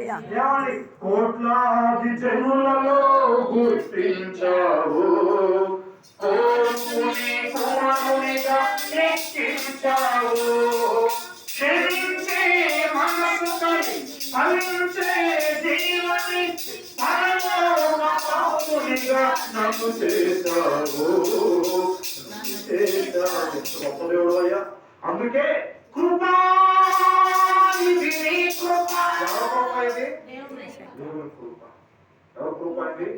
ఏమని కోట్లాది జనులలో గుర్తించావు, కోరుకుని కుమారునిగా ఎక్కించావు. క్షమించే మనసు కలి ఫలించే జీవని పరలోకమునిగా నన్ను చేశావు. గొప్ప దేవుడు అయ్యా. అందుకే కృపా ఇది నీ కృప. ఎవరి కృప ఇది? దేవుని కృప. ఎవరి కృప ఇది?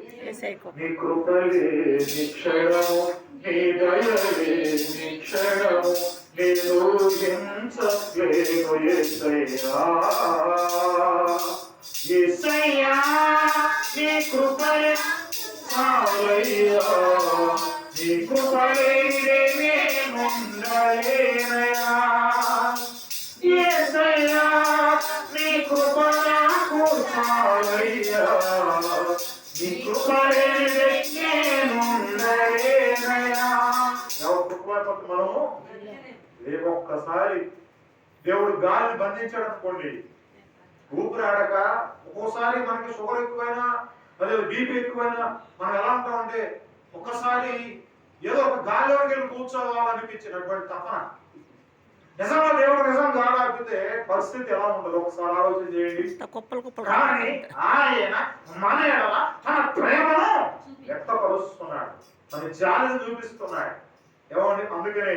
నీ కృపలే నీ క్షణము, నీ దయలే నీ క్షణము, నేను హింసలేను యేసయ్యా. యేసయ్యా నీ కృపలే చాలయ్యా, నీ కృపలే నేనుండలేనయ్యా. యేసయ్యా నీ కృప నాకు చాలయ్యా, నీ కృపలే నేనుండలేనయ్యా. ఎవరు కృప మనము ఒక్కసారి దేవుడు గాలిని బంధించాడు అనుకోండి, ఊపిరాడక ఒక్కోసారి మనకి షుగర్ ఎక్కువైనా అదే బీపీ ఎక్కువైనా మనం ఎలా ఉంటామంటే ఒక్కసారి ఏదో ఒక గాలిలోకి వెళ్ళి కూర్చోవాలనిపించినటువంటి తపన. నిజంగా దేవుడు నిజం గాలి ఆపితే పరిస్థితి ఎలా ఉంటుంది ఒకసారి ఆలోచన చేయండి. కానీ ఆయన మన ఎడల తన ప్రేమను వ్యక్తపరుస్తున్నాడు, తన జాలిని చూపిస్తున్నాడు. ఏమండి? అందుకనే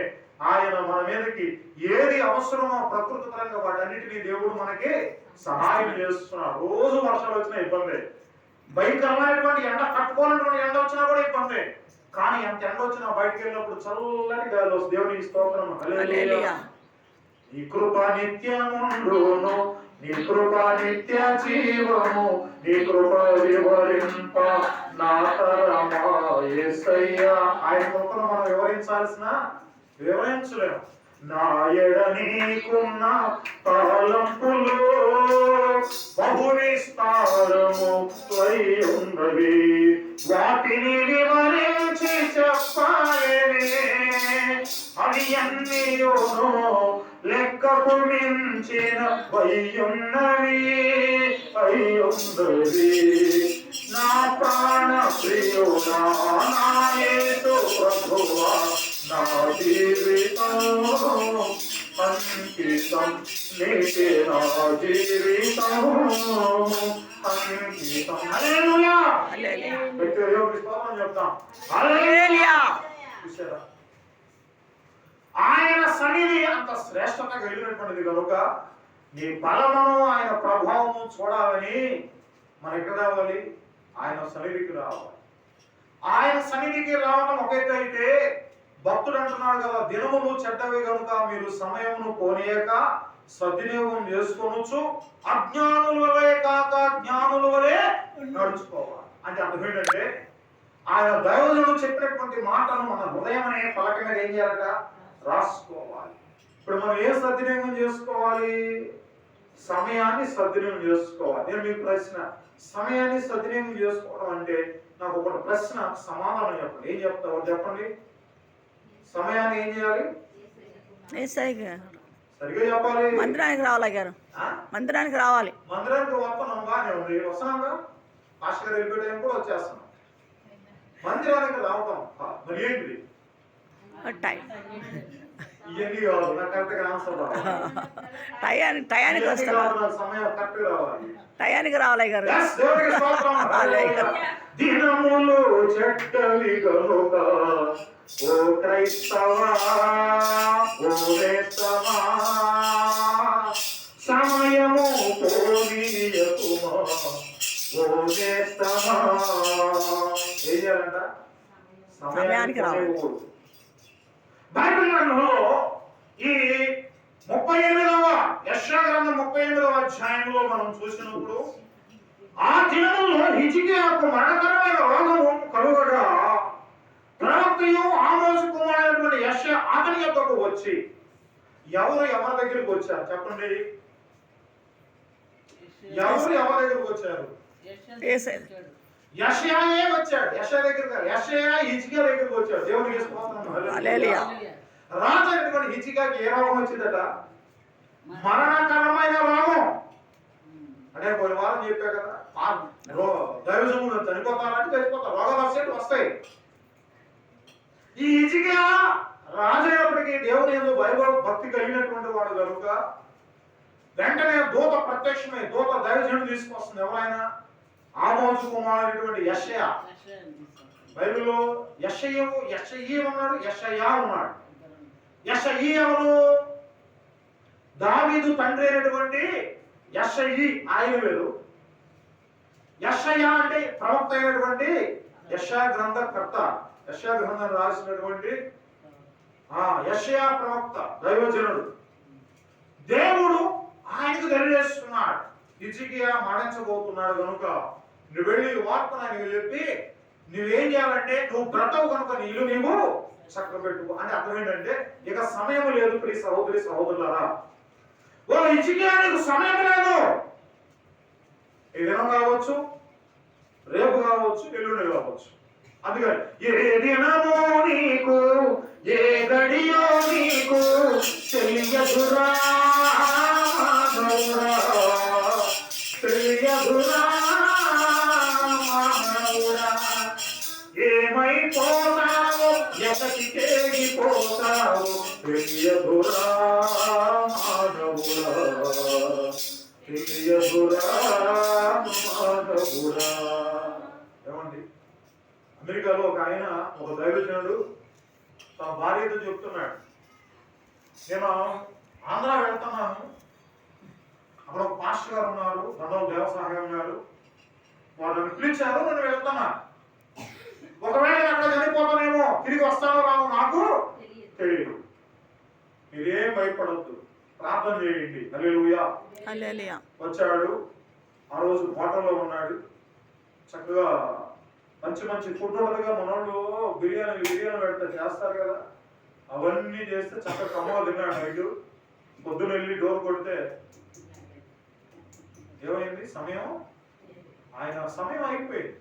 ఆయన మన మీదకి ఏది అవసరమో ప్రకృతి పరంగా వాటన్నిటినీ దేవుడు మనకి సహాయం చేస్తున్నాడు. రోజు వర్షాలు వచ్చినా ఇబ్బంది, భయంకరమైనటువంటి ఎండ, కట్టుకోవాలన్నటువంటి ఎండ వచ్చినా కూడా ఇబ్బంది. కానీ ఎంత ఎండ వచ్చినా బయటకు వెళ్ళినప్పుడు చల్లని గాలి వస్తుంది. దేవునికి స్తోత్రం. హల్లెలూయా. నీ కృప నిత్యముండును, నీ కృప నిత్య జీవము, నీ కృప వివరింప నా తరమా యేసయ్యా. ఆయన కృపను మనం వివరించలేము. నా ఎడ నీకున్న తలంపులు బహువిస్తారము ఉన్నవి, వాటిని వివరించి చెప్పాలనే అవి అన్నీయును లెక్కకు మించిన అయ్యున్నవి. నా ప్రాణ ప్రియుడా నా యేసు ప్రభువా, నా జీవితం అంకితం నీకే, నా జీవితం అంకితం. హల్లెలూయా. చెప్తాం హల్లెలూయా. ఆయన సన్నిధి అంత శ్రేష్టంగా వెళ్ళినటువంటిది కనుక నీ బలమును ఆయన ప్రభావము చూడాలని మన ఎక్కడ రావాలి? ఆయన సన్నిధికి రావాలి. ఆయన సన్నిధికి రావడం ఒక ఎత్తు అయితే, భక్తుడు అంటున్నాడు కదా, దినములు చెడ్డవి కనుక మీరు సమయమును పోనీయక సద్వినియోగం చేసుకోవచ్చు, అజ్ఞానుల వలె కాక జ్ఞానుల వలె నడుచుకోవాలి. అంటే అర్థం ఏంటంటే ఆయన దైవజనుడు చెప్పినటువంటి మాటను మన హృదయం అనే పలక మీద ఏం చేయాలట? రాసుకోవాలి. ఇప్పుడు మనం ఏ సద్వినియోగం చేసుకోవాలి? సమయాన్ని సద్వినియోగం చేసుకోవాలి. నేను మీకు ప్రశ్న, సమయాన్ని సద్వినియోగం చేసుకోవడం అంటే నాకు ఒక ప్రశ్న సమాధానం చెప్పండి. ఏం చెప్తావు చెప్పండి. సమయాన్ని ఏం చేయాలి? సరిగ్గా చెప్పాలి. మందిరానికి రావాలి గారు, మందిరానికి రావాలి. మందిరానికి వస్తున్నాం, బాగానే ఉంది, వస్తున్నాగా. మాస్టర్ గారు వెళ్ళిపోయే టైం కూడా వచ్చేస్తున్నాం. మందిరానికి రావటం మరి ఏంటి? ఇవన్నీ కావాలి. నాకు కరెక్ట్గా ఆన్సర్ రావాలి. టయానికి వస్తాను, సమయం కరెక్ట్ రావాలి, టయానికి రావాలి గారు. దినములు చెడ్డవి కనుక ఓ క్రైస్తవా ఓ నేస్తవా, సమయము పోనీయకుమా ఓ నేస్తవా. ఏం చేయాలంట? సమయానికి రావాలి. బైబిల్ గ్రంథంలో ఈ 38వ యెషయా గ్రంథం 38వ అధ్యాయంలో మనం చూసినప్పుడు ఆ దినముల్లో హిజ్కియాకు మరణకరమైన రోగము కలుగగా ప్రవక్తయు ఆమోజు కుమారుడైనటువంటి యెషయా అతని యొద్దకు వచ్చి, ఎవరి దగ్గరికి వచ్చారు చెప్పండి? ఎవరి దగ్గరికి వచ్చారు? యెషయాయే వచ్చాడు. యెషయా దగ్గరికి కాదు, యెషయా హిజ్కియా దగ్గరికి వచ్చాడు. దేవునికి స్తోత్రం. హల్లెలూయా. రాజు అయినటువంటి హిజ్కియాకి ఏ రోగం వచ్చిందట? మరణకరమైన రోగం. అంటే పోయిన వారం చెప్పా కదా, దైవజములు చనిపోతారంటే చనిపోతారు, రోగ వస్తాయి. ఈ హిజ్కియా రాజైనప్పటికీ దేవుని యందు భక్తి కలిగినటువంటి వాడు కనుక వెంటనే దూత ప్రత్యక్షమై దూత దైవజనుడు తీసుకొస్తుంది. ఎవరైనా ఆమోజు కుమారుడైనటువంటి యెషయా. బైబిల్లో యెషయి ఉన్నాడు, యెషయా ఉన్నాడు. యెషయి ఎవరు? దావీదు తండ్రి అయినటువంటి యెషయి ఆయన వేరు. యెషయా అంటే ప్రవక్త అయినటువంటి యెషయా గ్రంథకర్త, యెషయా గ్రంథం రాసినటువంటి యెషయా ప్రవక్త దైవజనుడు. దేవుడు ఆయనకు తెలియజేస్తున్నాడు, హిజ్కియా మరణించబోతున్నాడు కనుక నువ్వు వెళ్ళి వార్తను ఆయనకు చెప్పి నువ్వేం చేయాలంటే నువ్వు బ్రతవు కనుక నీ ఇల్లు నీవు చక్కబెట్టు అంటే అర్థం ఏంటంటే ఇక సమయం లేదు ప్రియ సహోదరి సహోదరులారా. ఓ హిజ్కియా నీకు సమయం లేదు. ఈ దినం కావచ్చు, రేపు కావచ్చు, ఎల్లుండి కావచ్చు. అందుకని ఏ దినమో నీకు ఏ గడియో నీకు తెలియదురా తెలియదురా, ఏమైపోతావో ఎక్కడికి తెగిపోతావో తెలియదురా మానవుడా, తెలియదురా మానవుడా. ఏమండి, అమెరికాలో ఒక ఆయన, ఒక దైవజనుడు తన భార్యతో చెప్తున్నాడు, నేను ఆంధ్ర వెళ్తున్నాను, అక్కడ ఒక పాస్టర్ గారు ఉన్నారు, దండవ దేవ సహాయం గారు, వాళ్ళని పిలిచారు, నేను వెళ్తున్నా. ఒకవేళ నేను అక్కడ చనిపోతానేమో, తిరిగి వస్తానో రాను నాకు తెలియదు. మీరేం భయపడద్దు, ప్రార్థన చేయండి. హల్లెలూయా. వచ్చాడు, ఆ రోజు హోటల్లో ఉన్నాడు. చక్కగా మంచి మంచి ఫుడ్ ఉండదుగా, మనోళ్ళు బిర్యానీ పెడితే చేస్తారు కదా, అవన్నీ చేస్తే చక్కగా కమ్మగా తిన్నాడు. నైట్ పొద్దున వెళ్ళి డోర్ కొడితే ఏమైంది, సమయం అయిపోయింది.